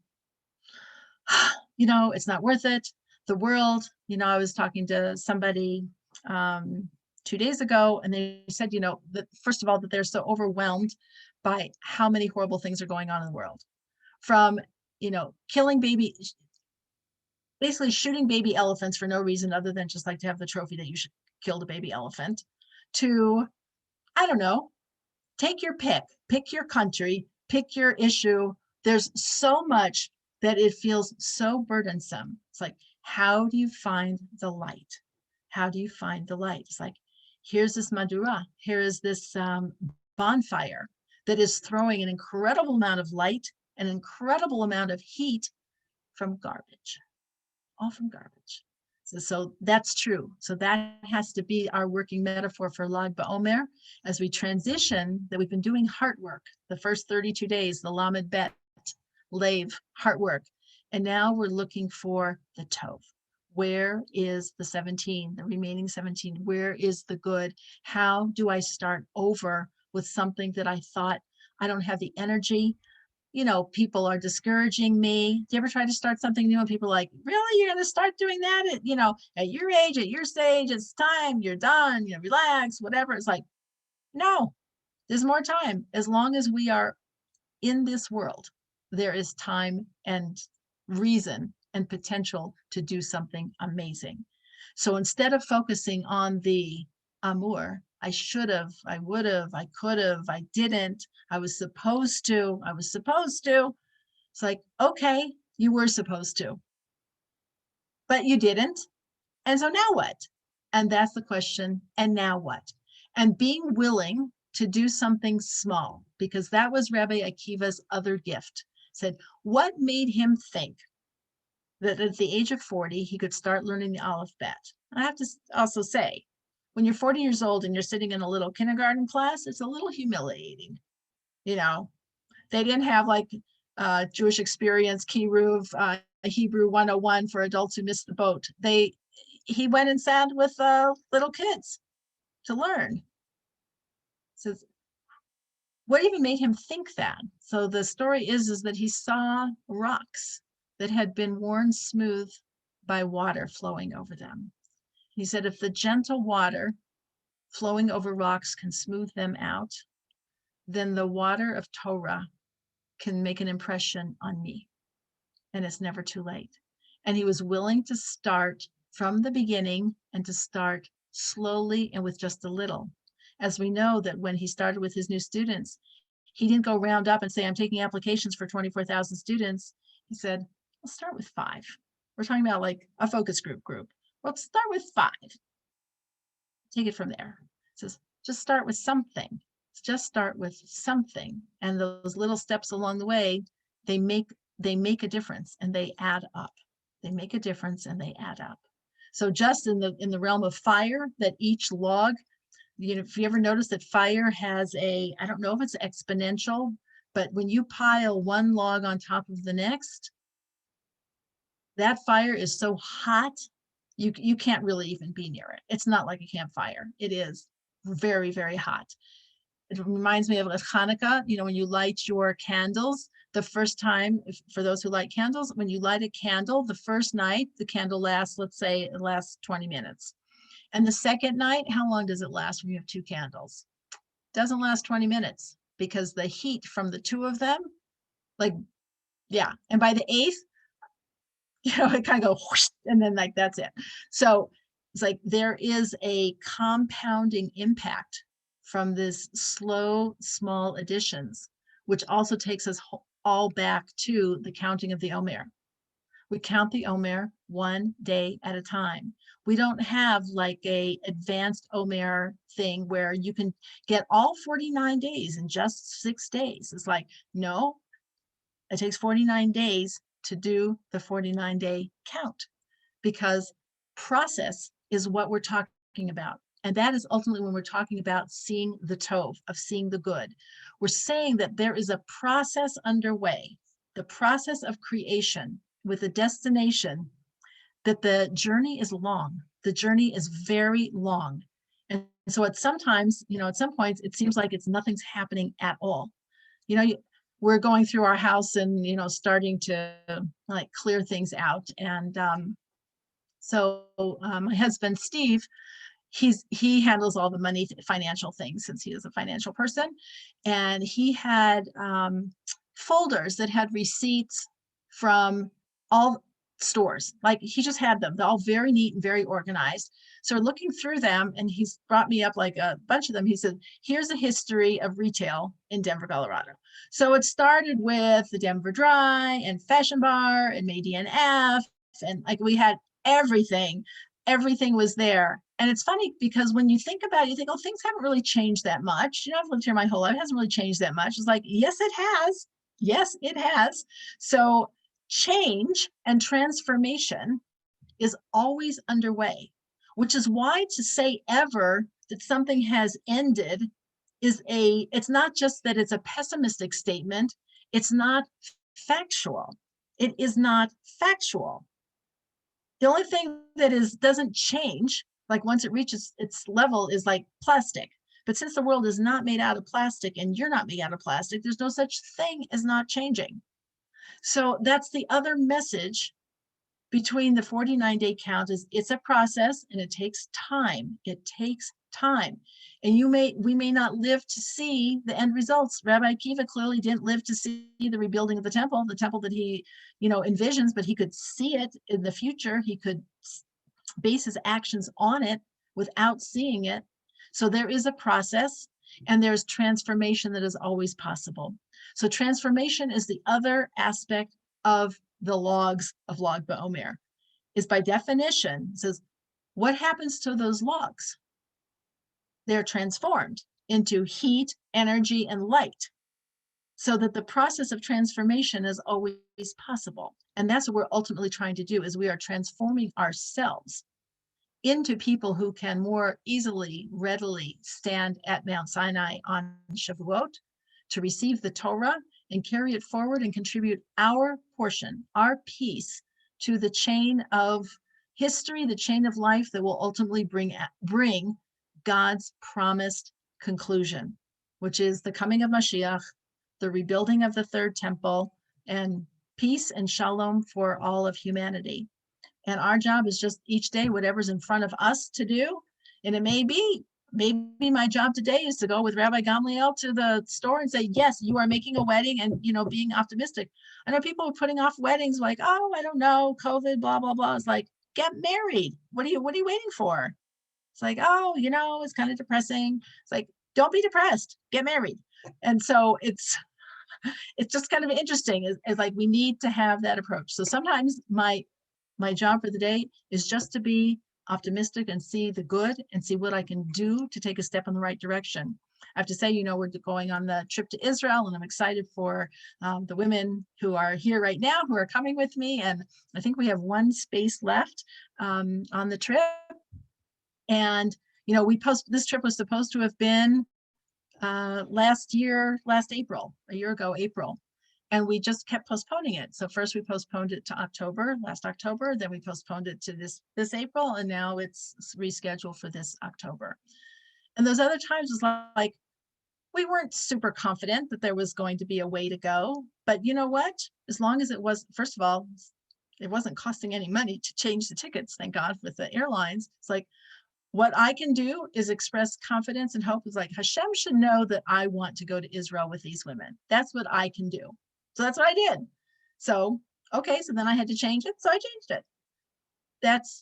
it's not worth it. The world, I was talking to somebody 2 days ago, and they said, that first of all, that they're so overwhelmed by how many horrible things are going on in the world, from, killing basically shooting baby elephants for no reason other than just like to have the trophy that you killed a baby elephant, to, I don't know, take your pick your country, pick your issue. There's so much that it feels so burdensome. It's like, how do you find the light? How do you find the light? It's like, here's this madura, here is this bonfire that is throwing an incredible amount of light, an incredible amount of heat from garbage, all from garbage. So that's true. So that has to be our working metaphor for Lag BaOmer as we transition, that we've been doing heart work the first 32 days, the Lamed Bet, Lave, heart work. And now we're looking for the Tov. Where is the 17, the remaining 17? Where is the good? How do I start over with something that I thought I don't have the energy? You know, people are discouraging me. Do you ever try to start something new and people are like, really, you're going to start doing that at, you know, at your age, at your stage, it's time, you're done, you know, relax, whatever. It's like, no, there's more time. As long as we are in this world, there is time and reason and potential to do something amazing. So instead of focusing on the amour, I should have, I would have, I could have, I didn't, I was supposed to, I was supposed to. It's like, okay, you were supposed to, but you didn't. And so now what? And that's the question. And now what? And being willing to do something small, because that was Rabbi Akiva's other gift. Said, what made him think that at the age of 40, he could start learning the Aleph Bet? I have to also say, when you're 40 years old and you're sitting in a little kindergarten class, it's a little humiliating. You know, they didn't have like Jewish experience, Kiruv, Hebrew 101 for adults who missed the boat. He went and sat with little kids to learn. So what even made him think that? So the story is that he saw rocks that had been worn smooth by water flowing over them. He said, if the gentle water flowing over rocks can smooth them out, then the water of Torah can make an impression on me. And it's never too late. And he was willing to start from the beginning and to start slowly and with just a little. As we know that when he started with his new students, he didn't go round up and say, I'm taking applications for 24,000 students. He said, let's start with 5. We're talking about like a focus group. Let's start with 5. Take it from there. It says, just start with something. Just start with something. And those little steps along the way, they make a difference and they add up. They make a difference and they add up. So just in the realm of fire, that each log, you know, if you ever notice that fire has I don't know if it's exponential, but when you pile one log on top of the next, that fire is so hot, you can't really even be near it. It's not like a campfire. It is very, very hot. It reminds me of Hanukkah, you know, when you light your candles, the first time, for those who light candles, when you light a candle, the first night, the candle lasts, let's say it lasts 20 minutes. And the second night, how long does it last when you have 2 candles? It doesn't last 20 minutes because the heat from the 2 of them, like, yeah. And by the 8th, you know, it kind of goes whoosh, and then like, that's it. So it's like there is a compounding impact from this slow, small additions, which also takes us all back to the counting of the Omer. We count the Omer one day at a time. We don't have like a advanced Omer thing where you can get all 49 days in just 6 days. It's like, no, it takes 49 days to do the 49-day count, because process is what we're talking about. And that is ultimately when we're talking about seeing the Tov, of seeing the good. We're saying that there is a process underway, the process of creation with a destination, that the journey is long. The journey is very long. And so at sometimes, you know, at some points, it seems like nothing's happening at all. You know, we're going through our house and, you know, starting to like clear things out. And so my husband, Steve, he handles all the money, financial things, since he is a financial person. And he had folders that had receipts from all stores. Like he just had them. They're all very neat and very organized. So looking through them, and he's brought me up like a bunch of them. He said, here's a history of retail in Denver, Colorado. So it started with the Denver Dry and Fashion Bar and Made DNF. And like we had everything everything was there. And it's funny because when you think about it, you think, oh, things haven't really changed that much. You know, I've lived here my whole life. It hasn't really changed that much. It's like, yes, it has. Yes, it has. So change and transformation is always underway, which is why to say ever that something has ended it's not just that it's a pessimistic statement, it's not factual. It is not factual. The only thing that doesn't change, like once it reaches its level, is like plastic. But since the world is not made out of plastic and you're not made out of plastic, there's no such thing as not changing. So that's the other message between the 49-day count is it's a process and it takes time. It takes time. And we may not live to see the end results. Rabbi Akiva clearly didn't live to see the rebuilding of the temple that he, envisions, but he could see it in the future. He could base his actions on it without seeing it. So there is a process and there's transformation that is always possible. So transformation is the other aspect of the logs of Log BaOmer, is by definition, says, what happens to those logs? They're transformed into heat, energy, and light, so that the process of transformation is always possible. And that's what we're ultimately trying to do, is we are transforming ourselves into people who can more easily, readily stand at Mount Sinai on Shavuot to receive the Torah and carry it forward and contribute our portion, our piece to the chain of history, the chain of life that will ultimately bring God's promised conclusion, which is the coming of Mashiach, the rebuilding of the third temple, and peace and shalom for all of humanity. And our job is just each day, whatever's in front of us to do. And it may be, maybe my job today is to go with Rabbi Gamliel to the store and say, yes, you are making a wedding, and, being optimistic. I know people are putting off weddings like, oh, I don't know, COVID, blah, blah, blah. It's like, get married. What are you waiting for? It's like, oh, it's kind of depressing. It's like, don't be depressed, get married. And so it's just kind of interesting. It's like, we need to have that approach. So sometimes my job for the day is just to be optimistic and see the good and see what I can do to take a step in the right direction. I have to say, we're going on the trip to Israel, and I'm excited for the women who are here right now, who are coming with me. And I think we have one space left on the trip. And, this trip was supposed to have been last April, a year ago, April. And we just kept postponing it. So first we postponed it to last October, then we postponed it to this April, and now it's rescheduled for this October. And those other times was like, we weren't super confident that there was going to be a way to go. But you know what? As long as it was, first of all, it wasn't costing any money to change the tickets, thank God, with the airlines. It's like, what I can do is express confidence and hope. Is like, Hashem should know that I want to go to Israel with these women. That's what I can do. So that's what I did. So, okay, so then I had to change it. So I changed it.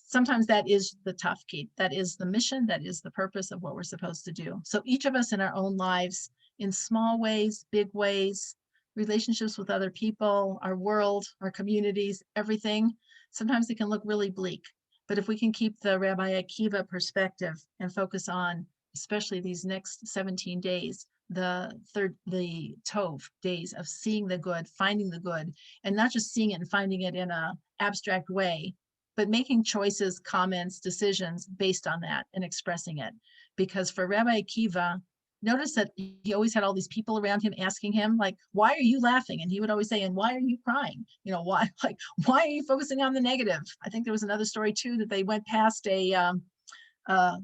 Sometimes that is the tough key. That is the mission. That is the purpose of what we're supposed to do. So each of us in our own lives, in small ways, big ways, relationships with other people, our world, our communities, everything, sometimes it can look really bleak. But if we can keep the Rabbi Akiva perspective and focus on, especially these next 17 days, the Tov days of seeing the good, finding the good, and not just seeing it and finding it in an abstract way, but making choices, comments, decisions based on that and expressing it. Because for Rabbi Akiva, notice that he always had all these people around him asking him, like, why are you laughing? And he would always say, and why are you crying? Why are you focusing on the negative? I think there was another story too, that they went past a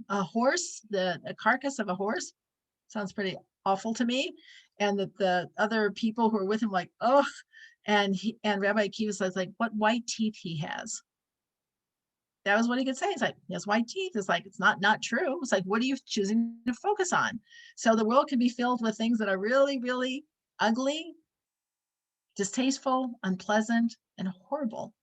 horse, a carcass of a horse. Sounds pretty awful to me. And that the other people who were with him, like, oh, and Rabbi Akiva says, like, what white teeth he has. That was what he could say. It's like, he has white teeth. It's like, it's not true. It's like, what are you choosing to focus on? So the world can be filled with things that are really, really ugly, distasteful, unpleasant, and horrible.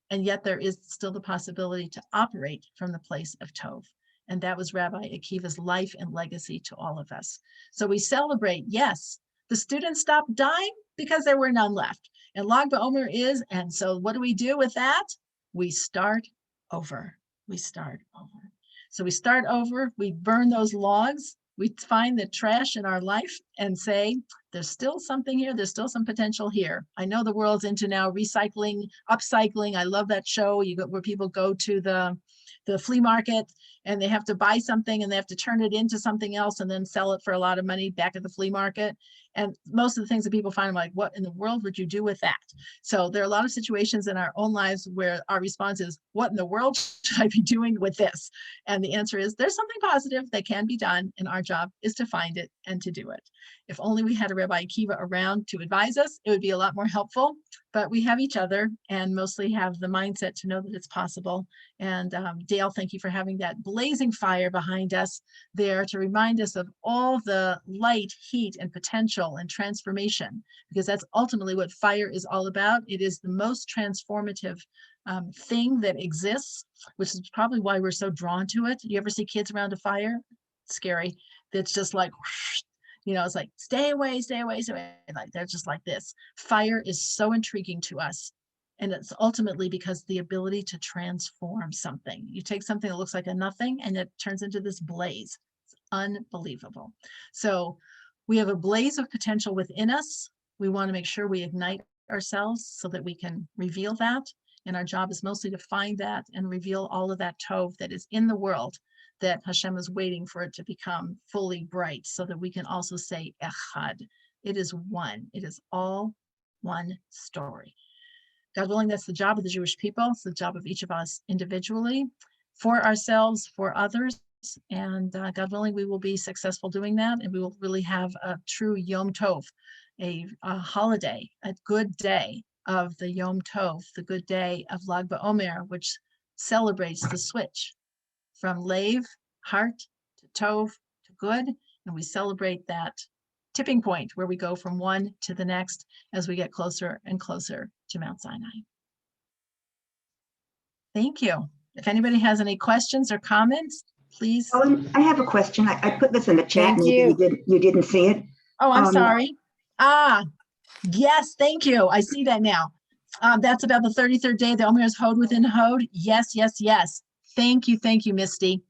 And yet there is still the possibility to operate from the place of Tov. And that was Rabbi Akiva's life and legacy to all of us. So we celebrate, yes, the students stopped dying because there were none left. And Lag BaOmer is, and so what do we do with that? We start over. we start over. So we start over, we burn those logs, we find the trash in our life and say, there's still something here, there's still some potential here. I know the world's into now recycling, upcycling. I love that show. You go where people go to the flea market and they have to buy something and they have to turn it into something else and then sell it for a lot of money back at the flea market. And most of the things that people find, I'm like, what in the world would you do with that? So there are a lot of situations in our own lives where our response is, what in the world should I be doing with this? And the answer is, there's something positive that can be done, and our job is to find it and to do it. If only we had a Rabbi Akiva around to advise us, it would be a lot more helpful, but we have each other and mostly have the mindset to know that it's possible. And Dale, thank you for having that blazing fire behind us there to remind us of all the light, heat, and potential and transformation, because that's ultimately what fire is all about. It is the most transformative thing that exists, which is probably why we're so drawn to it. You ever see kids around a fire? It's scary. It's just like, you know, it's like, stay away, stay away, stay away. Like they're just like this. Fire is so intriguing to us. And it's ultimately because the ability to transform something. You take something that looks like a nothing and it turns into this blaze. It's unbelievable. So we have a blaze of potential within us. We want to make sure we ignite ourselves so that we can reveal that. And our job is mostly to find that and reveal all of that tov that is in the world, that Hashem is waiting for it to become fully bright so that we can also say echad. It is one. It is all one story. God willing, that's the job of the Jewish people. It's the job of each of us individually, for ourselves, for others. And God willing, we will be successful doing that. And we will really have a true Yom Tov, a holiday, a good day of the Yom Tov, the good day of Lag BaOmer, which celebrates the switch from Lev, heart, to Tov, to good. And we celebrate that tipping point where we go from one to the next as we get closer and closer to Mount Sinai. Thank you. If anybody has any questions or comments, please. Oh, I have a question. I put this in the chat. Thank Maybe you didn't see it. Oh, I'm sorry. Yes, thank you. I see that now. That's about the 33rd day. The Omer is Hod within Hod. Yes, yes, yes. Thank you, Misty.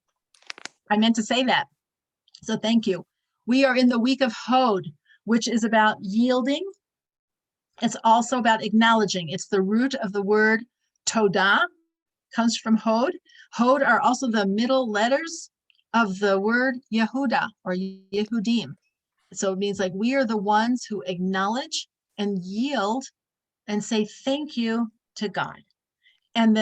I meant to say that. So thank you. We are in the week of Hod, which is about yielding. It's also about acknowledging. It's the root of the word Todah, comes from Hod. Hod are also the middle letters of the word Yehuda or Yehudim. So it means like we are the ones who acknowledge and yield and say thank you to God. And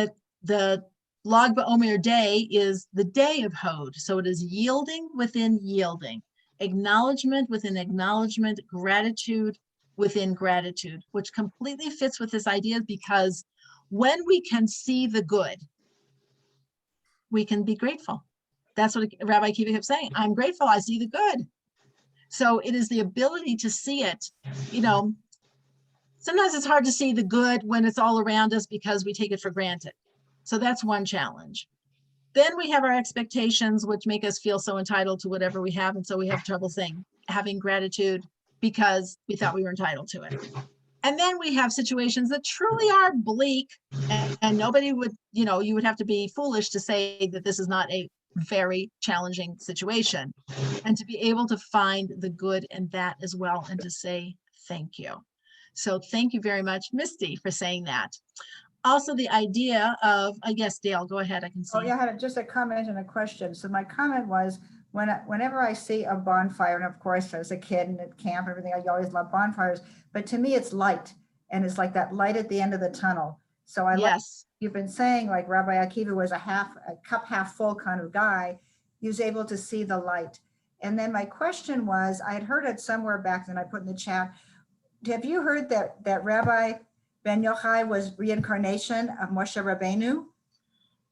the Lag BaOmer day is the day of Hod. So it is yielding within yielding, acknowledgement within acknowledgement, gratitude within gratitude, which completely fits with this idea, because when we can see the good, we can be grateful. That's what Rabbi Akiva kept saying. I'm grateful. I see the good. So it is the ability to see it. You know, sometimes it's hard to see the good when it's all around us because we take it for granted. So that's one challenge. Then we have our expectations, which make us feel so entitled to whatever we have. And so we have trouble having gratitude because we thought we were entitled to it. And then we have situations that truly are bleak, and nobody would, you would have to be foolish to say that this is not a very challenging situation, and to be able to find the good in that as well and to say thank you. So thank you very much, Misty, for saying that. Also, the idea of, I guess, Dale, go ahead. I can see. Oh, yeah, I had just a comment and a question. So my comment was, whenever I see a bonfire, and of course, as a kid and at camp and everything, I always love bonfires. But to me, it's light, and it's like that light at the end of the tunnel. So yes, you've been saying, like Rabbi Akiva was a cup half full kind of guy. He was able to see the light. And then my question was, I had heard it somewhere back then. I put in the chat. Have you heard that Rabbi Ben Yochai was reincarnation of Moshe Rabbeinu?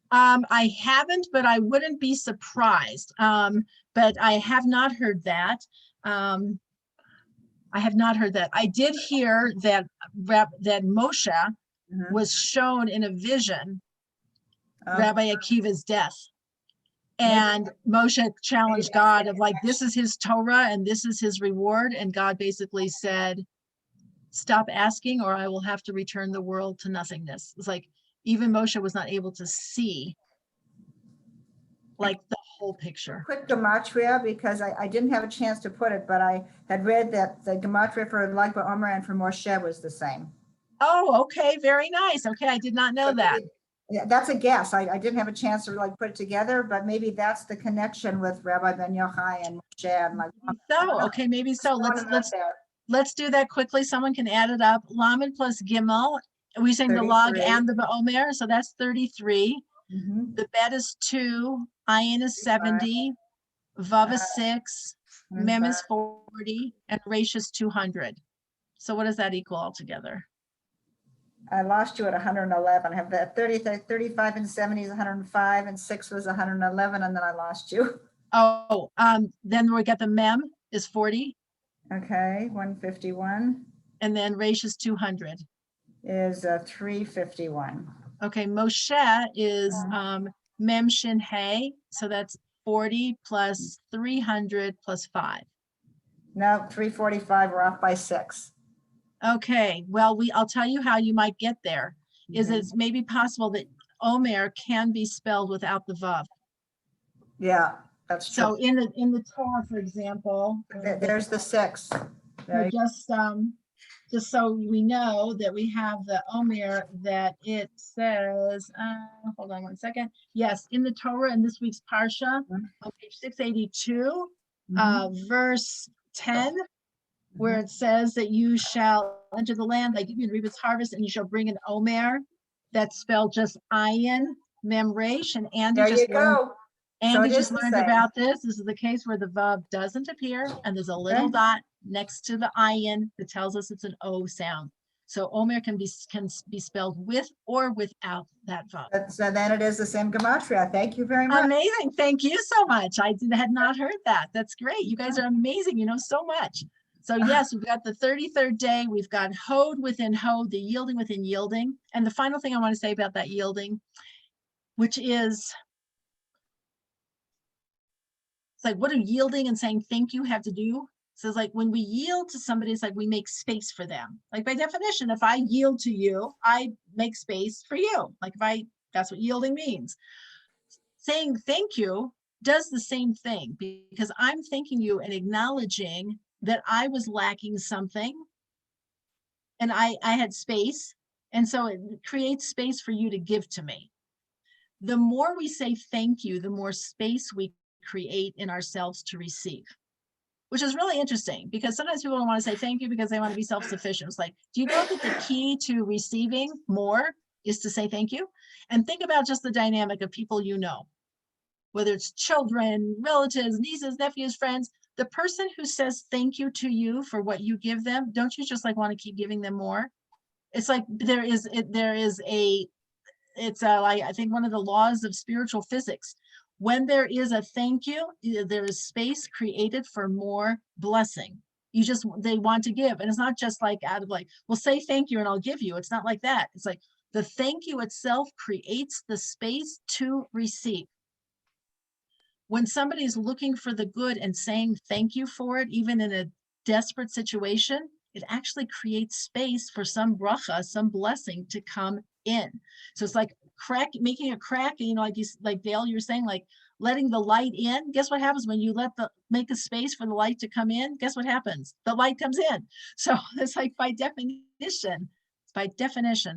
I haven't, but I wouldn't be surprised. But I have not heard that. I have not heard that. I did hear that Moshe was shown in a vision Rabbi Akiva's death. And Moshe challenged God of like, this is his Torah and this is his reward. And God basically said, stop asking or I will have to return the world to nothingness. It's like, even Moshe was not able to see like the whole picture. Quick gematria, because I didn't have a chance to put it, but I had read that the gematria for Lag BaOmer and for Moshe was the same. Oh, okay, very nice. Okay, I did not know that. Yeah, that's a guess. I didn't have a chance to like put it together, but maybe that's the connection with Rabbi Ben Yochai and Moshe and like. So, okay, maybe so. Let's do that quickly. Someone can add it up. Lamed plus Gimel. We're saying the log 33. and the BaOmer, so that's 33. Mhm. The bet is 2. Ayin is 70. Vav is 6. Mem is 40. And Resh is 200. So what does that equal altogether? I lost you at 111. I have the 30, 35 and 70 is 105 and 6 was 111 and then I lost you. Oh, then we get the Mem is 40. Okay, 151 And then Resh is 200. is 351. Okay, Moshe is Mem Shin He. So that's 40 plus 300 plus 5. No, 345, we're off by 6. Okay, well, I'll tell you how you might get there. Is Mhm. it's maybe possible that Omer can be spelled without the Vav. Yeah, that's So true. in the Torah, for example, There's the 6. so just so we know that we have the Omer that it says, hold on one second. Yes, in the Torah in this week's Parsha, on page 682, verse 10, where it says that you shall enter the land, I give you and reap its harvest, and you shall bring an Omer that's spelled just Ayin, Mem Resh, and Andy There just you learned. go. Andy it just is the learned same. about this. This is the case where the Vav doesn't appear, and there's a little dot next to the Ayin that tells us it's an O sound. So Omer can be spelled with or without that Vav. So then it is the same gematria. Thank you very much. Amazing. Thank you so much. Had not heard that. That's great. You guys are amazing. You know so much. So yes, we've got the 33rd day. We've got Hod within Hod, the yielding within yielding. And the final thing I want to say about that yielding, which is, it's like, what do yielding and saying thank you have to do? So it's like when we yield to somebody, it's like we make space for them. Like by definition, if I yield to you, I make space for you. Like that's what yielding means. Saying thank you does the same thing because I'm thanking you and acknowledging that I was lacking something and I had space. And so it creates space for you to give to me. The more we say thank you, the more space we create in ourselves to receive, which is really interesting because sometimes people don't want to say thank you because they want to be self-sufficient. It's like, do you know that the key to receiving more is to say thank you? And think about just the dynamic of people you know, whether it's children, relatives, nieces, nephews, friends. The person who says thank you to you for what you give them, don't you just like want to keep giving them more? It's like I think one of the laws of spiritual physics. When there is a thank you, there is space created for more blessing. They want to give. And it's not just like out of like, well, say thank you and I'll give you. It's not like that. It's like the thank you itself creates the space to receive. When somebody's looking for the good and saying thank you for it, even in a desperate situation, it actually creates space for some bracha, some blessing to come in. So it's like making a crack, like Dale, you're saying, like letting the light in. Guess what happens when you make a space for the light to come in? Guess what happens? The light comes in. So it's like by definition.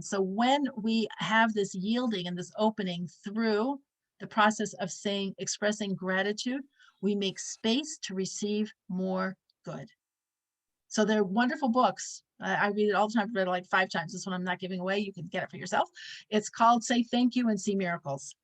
So when we have this yielding and this opening through the process of expressing gratitude, we make space to receive more good. So they're wonderful books. I read it all the time. I've read it like 5 times. This one I'm not giving away. You can get it for yourself. It's called Say Thank You and See Miracles.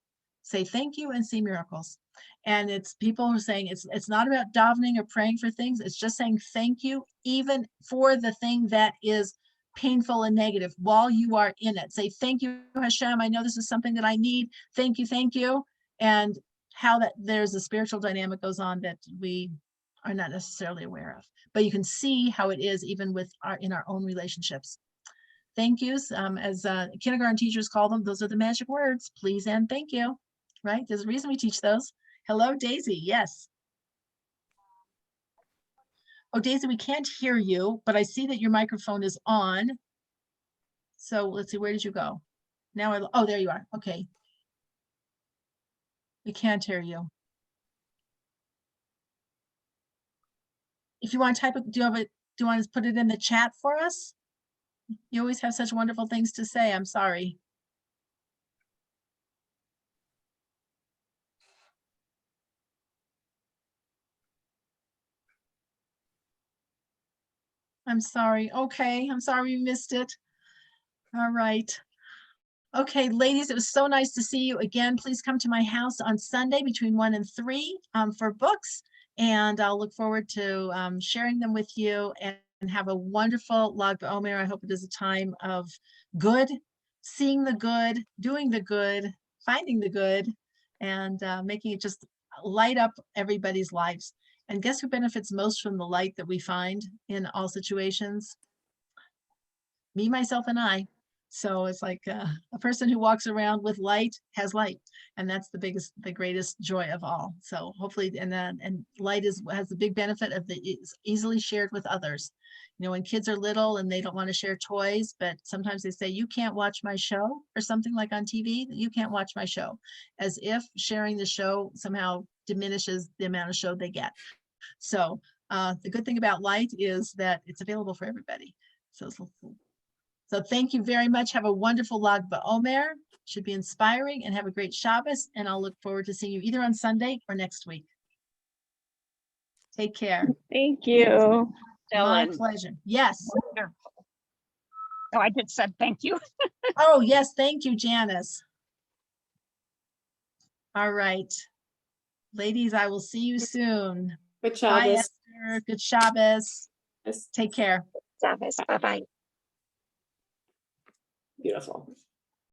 Say thank you and see miracles. And it's people who are saying it's not about davening or praying for things. It's just saying thank you, even for the thing that is painful and negative while you are in it. Say, thank you, Hashem. I know this is something that I need. Thank you, thank you. And how that there's a spiritual dynamic goes on that we are not necessarily aware of. But you can see how it is even in our own relationships. Thank yous, as kindergarten teachers call them, those are the magic words, please and thank you, right? There's a reason we teach those. Hello, Daisy, yes. Oh, Daisy, we can't hear you, but I see that your microphone is on. So let's see, where did you go? Oh, there you are, okay. We can't hear you. If you want to type it, do you want to put it in the chat for us? You always have such wonderful things to say. I'm sorry. I'm sorry. Okay, I'm sorry we missed it. All right. Okay, ladies, it was so nice to see you again. Please come to my house on Sunday between 1 and 3 for books. And I'll look forward to sharing them with you, and have a wonderful Lag BaOmer. I hope it is a time of good, seeing the good, doing the good, finding the good, and making it just light up everybody's lives. And guess who benefits most from the light that we find in all situations? Me, myself, and I. So it's like a person who walks around with light has light, and that's the greatest joy of all. So hopefully, and light has the big benefit of it's easily shared with others. You know, when kids are little and they don't want to share toys, but sometimes they say, you can't watch my show, or something like on TV, you can't watch my show, as if sharing the show somehow diminishes the amount of show they get. So the good thing about light is that it's available for everybody. So thank you very much. Have a wonderful Lag BaOmer. Should be inspiring, and have a great Shabbos. And I'll look forward to seeing you either on Sunday or next week. Take care. Thank you. My Ellen. pleasure. Yes. Wonderful. Oh, I just said thank you. Oh, yes. Thank you, Janice. All right. Ladies, I will see you soon. Good Bye, Shabbos. Esther. Good Shabbos. Take care. Bye-bye. Beautiful.